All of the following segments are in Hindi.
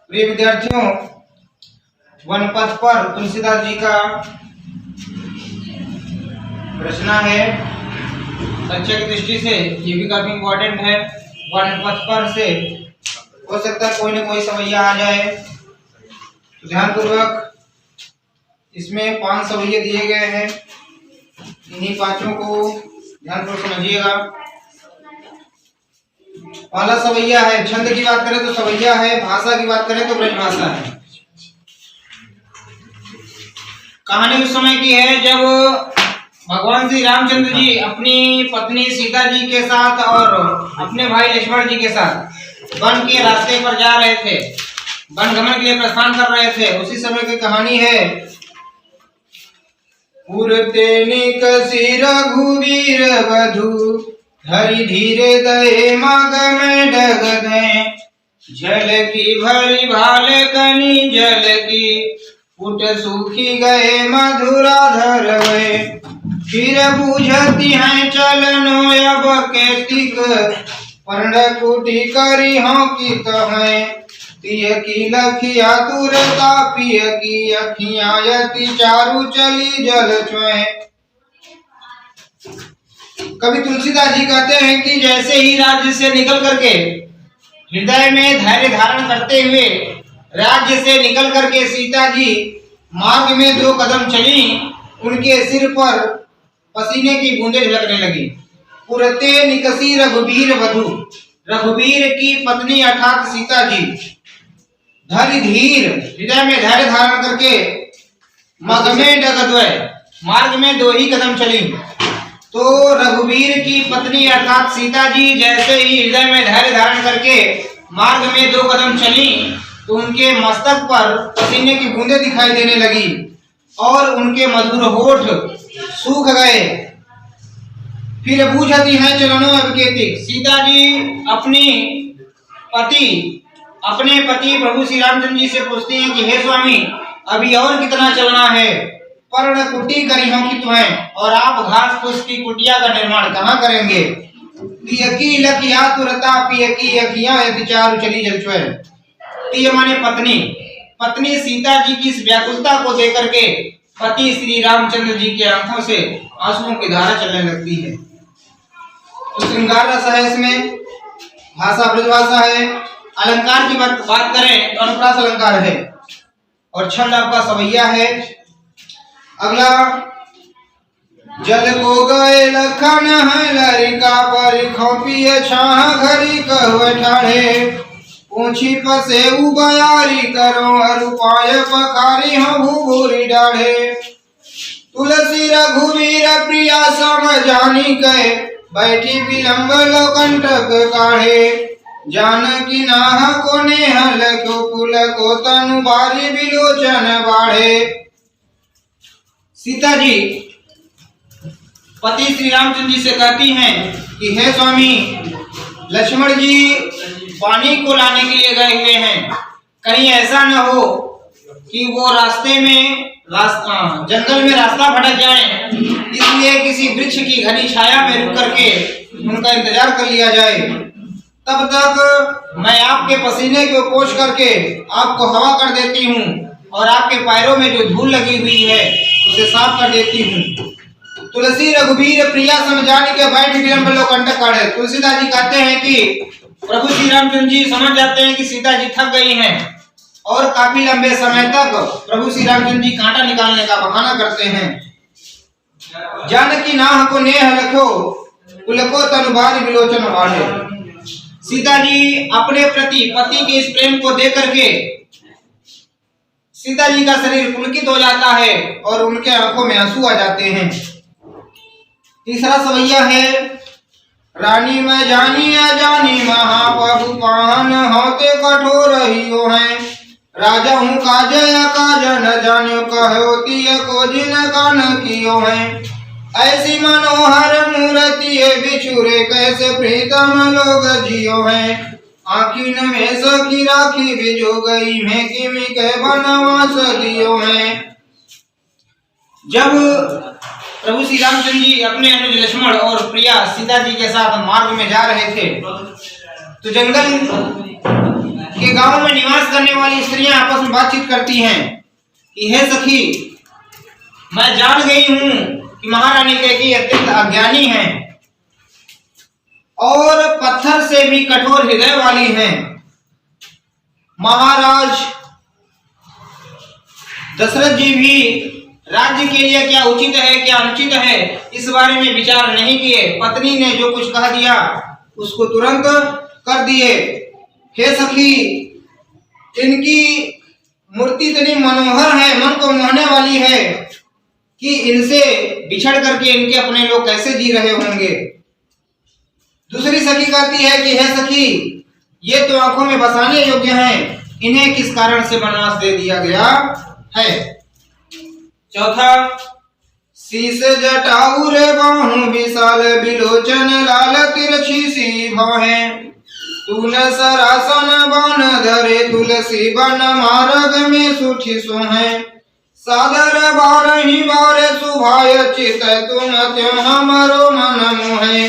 प्रिय विद्यार्थियों, वन पथ पर तुलसीदास जी का रचना है। संचय की दृष्टि से ये भी काफी इम्पोर्टेंट है। वन पथ पर से हो सकता है कोई न कोई सवैया आ जाए, तो ध्यानपूर्वक इसमें 5 सवैये दिए गए हैं। इन्हीं पांचों को ध्यानपूर्वक समझिएगा। पहला सवैया है, छंद की बात करें तो सवैया है, भाषा की बात करें तो ब्रजभाषा है। कहानी उस समय की है जब भगवान श्री रामचंद्र जी अपनी पत्नी सीता जी के साथ और अपने भाई लक्ष्मण जी के साथ वन के रास्ते पर जा रहे थे, वन गमन के लिए प्रस्थान कर रहे थे। उसी समय की कहानी है। पुरते निकसी रघुवीर वधु, धरि धीरे दहे मग में डग दे। जल की भरी भाल कनी जल की, पुट सूखी गए मधुरा धरवे। फिर बूझती हैं चलनो अब केतिक, पर्ण कुटी करी हों की कहें। पिय की लखिया तुरता पिय की अखियां, यति चारु चली जल छुए। कवि तुलसीदास जी कहते हैं कि जैसे ही राज्य से निकल करके, हृदय में धैर्य धारण करते हुए राज्य से निकल करके सीता जी मार्ग में 2 कदम चली, उनके सिर पर पसीने की बूंदें झलकने लगी। पुरते निकसी रघुवीर वधु, रघुवीर की पत्नी अर्थात सीता जी धरि धीर, हृदय में धैर्य धारण करके मग में डगद्वय, मार्ग में 2 ही कदम चली। तो रघुवीर की पत्नी अर्थात सीता जी जैसे ही हृदय में धैर्य धारण करके मार्ग में 2 कदम चली, तो उनके मस्तक पर पसीने की बूंदें दिखाई देने लगी और उनके मधुर होठ सूख गए। फिर बूझती हैं चलनो अब केतिक, सीता जी अपने पति प्रभु श्री रामचंद्र जी से पूछती हैं कि हे स्वामी, अभी और कितना चलना है? पर्ण कुटी करी हो कि तुम्हें, और आप घास फूस की कुटिया का निर्माण कहाँ करेंगे? पिय की लखिया तुरता पिय की अखियां, यति चारु चली जल छुए। पिय माने पत्नी सीता जी की इस व्याकुलता को देख करके पति श्री रामचंद्र जी के आंखों से आंसुओं की धारा चलने लगती है। तो श्रृंगार रस है इसमें, भाषा ब्रजभाषा है। अलंकार की बात करें तो अनुप्रास अलंकार है और छंद आपका सवैया है। अगला, जल को गए लखन है लरिका पर, खोपिय छाह घरी कहुए ठाढ़े। ऊंची पसे उबयारी करो, अरुपाय पखारी हो भूभूरी डाढ़े। तुलसी रघुवीर प्रिया सम जानी कहे, बैठी विलंब लो कंटक काढ़े। जानकी नाह को नेहल को कुल को, तनु बारी विलोचन बाढ़े। सीता जी पति श्री रामचंद्र जी से कहती हैं कि हे स्वामी, लक्ष्मण जी पानी को लाने के लिए गए हुए हैं, कहीं ऐसा न हो कि वो रास्ते में जंगल में रास्ता भटक जाए, इसलिए किसी वृक्ष की घनी छाया में रुक करके उनका इंतजार कर लिया जाए। तब तक मैं आपके पसीने को पोंछ करके आपको हवा कर देती हूँ और आपके पैरों में जो धूल लगी हुई है उसे साफ कर देती हूँ। तुलसी रघुवीर प्रिया सम जानी के, बैठ विलंब लो कंटक काढ़े। तुलसीदास जी कहते हैं कि प्रभु श्री रामचंद्र जी समझ जाते हैं कि सीता जी थक गई हैं और काफी लंबे समय तक प्रभु श्री रामचंद्र जी कांटा निकालने का बहाना करते हैं। जानकी नाह को नेह लखो, कुल को तनु बारी विलोचन बाढ़े। सीता जी अपने प्रति पति के इस प्रेम को देख करके सीता जी का शरीर पुलकित हो जाता है और उनके आंखों में आंसू आ जाते हैं। तीसरा सवैया है, रानी मैं जानी अजानी महाप्रभु पाहन होते कठोर ही हो हैं। राजा हूँ काजय काज न जान्यो, कहोती को जिन कान कियो हैं। ऐसी मनोहर मूर्ति बिछुरे, कैसे प्रीतम लोग जियो हैं। आखिन में सखी राखी बिजो गई, में किमी के बनवास दियो हैं। जब प्रभु श्री रामचंद्र जी अपने अनुज लक्ष्मण और प्रिया सीता जी के साथ मार्ग में जा रहे थे, तो जंगल के गांव में निवास करने वाली स्त्रियां आपस में बातचीत करती हैं कि हे सखी, मैं जान गई हूं कि महारानी कैकेयी अत्यंत अज्ञानी हैं और पत्थर से भी कठोर हृदय वाली हैं। महाराज दशरथ जी भी राज्य के लिए क्या उचित है क्या अनुचित है इस बारे में विचार नहीं किए। पत्नी ने जो कुछ कह दिया उसको तुरंत कर दिए। हे सखी, इनकी मूर्ति इतनी मनोहर है, मन को मोहने वाली है कि इनसे बिछड़ करके इनके अपने लोग कैसे जी रहे होंगे। दूसरी सखी कहती है कि हे सखी, ये तो आंखों में बसाने योग्य हैं, इन्हें किस कारण से वनवास दे दिया गया है। चौथा, शीस जटाऊ रे बाहु विशाल बिलोचन लाल तिरछी सी भाहें, तून सरासन बन धरे तुलसी बन मार्ग में सुठी सोहें, सादर बारही बार सुभाय चित तुम त्यों हमरो मन मोहे,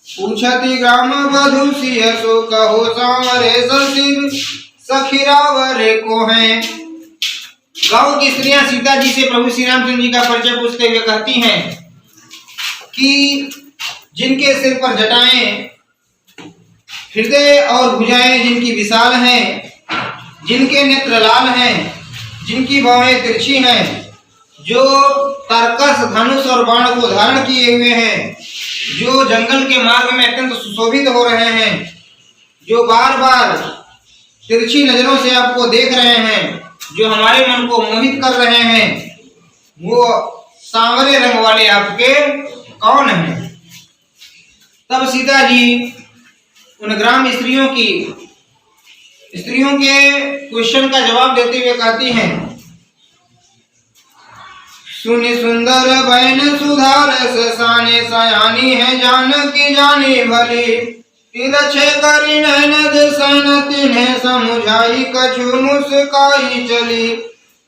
पूछती ग्राम बधु सिय सो कहो सांवरे ससिर सखीरावरे को है। गांव की स्त्रियां सीता जी से प्रभु श्री रामचंद्र जी का परिचय पूछते हुए कहती हैं कि जिनके सिर पर जटाएं, हृदय और भुजाएं जिनकी विशाल हैं, जिनके नेत्र लाल हैं, जिनकी बाहें तिरछी हैं, जो तरकस धनुष और बाण को धारण किए हुए हैं, जो जंगल के मार्ग में अत्यंत सुशोभित हो रहे हैं, जो बार बार तिरछी नजरों से आपको देख रहे हैं, जो हमारे मन को मोहित कर रहे हैं, वो सांवरे रंग वाले आपके कौन हैं। तब सीता जी उन ग्राम स्त्रियों के क्वेश्चन का जवाब देते हुए कहती हैं, सुनि सुंदर बहन सुधार साने सयानी है जानकी जानी भली, तिरछे करी नैन दिसन तिन्हें समुझाई कछु मुस्काई चली,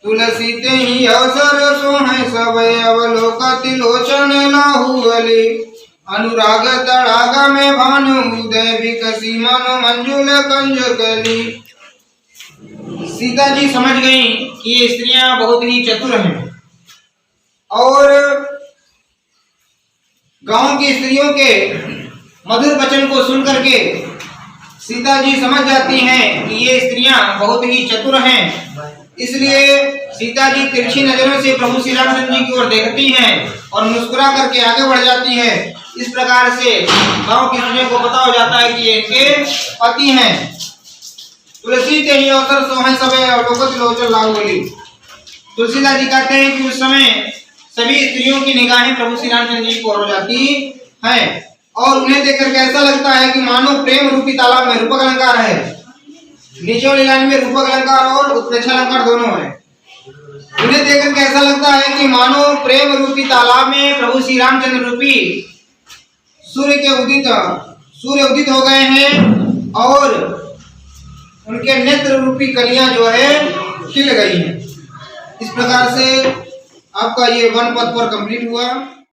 तुलसी ते ही अवसर सोहे सब अवलोकति लोचन लाहु गली, अनुराग तड़ाग में भानु उदय विकसी मन मंजुल कंज गली। सीता जी समझ गई कि ये स्त्रियां बहुत ही चतुर हैं और गांव की स्त्रियों के मधुर वचन को सुन करके सीता जी समझ जाती हैं कि ये स्त्रियां बहुत ही चतुर हैं। इसलिए सीता जी तिरछी नजरों से प्रभु श्री रामचंद्र जी की ओर देखती हैं और मुस्कुरा करके आगे बढ़ जाती हैं। इस प्रकार से गांव की स्त्रियों को पता हो जाता है कि ये इनके पति हैं। तुलसी ते ही अवसर सोहे सबे अवलोकत लोचन लाहु गली। तुलसीदास जी कहते हैं कि उस समय सभी स्त्रियों की निगाहें प्रभु श्री रामचंद्र जी को हो जाती हैं और उन्हें देखकर कैसा लगता है कि मानो प्रेम रूपी तालाब में रूपक अलंकार है। नीचे वाली लाइन में रूपक अलंकार और उत्प्रेक्षा अलंकार दोनों है। उन्हें देखकर कैसा लगता है कि मानो प्रेम रूपी तालाब में प्रभु श्री रामचंद्र रूपी सूर्य उदित हो गए हैं और उनके नेत्र रूपी कलियां जो है खिल गई हैं। इस प्रकार से आपका ये वन पथ पर कंप्लीट हुआ।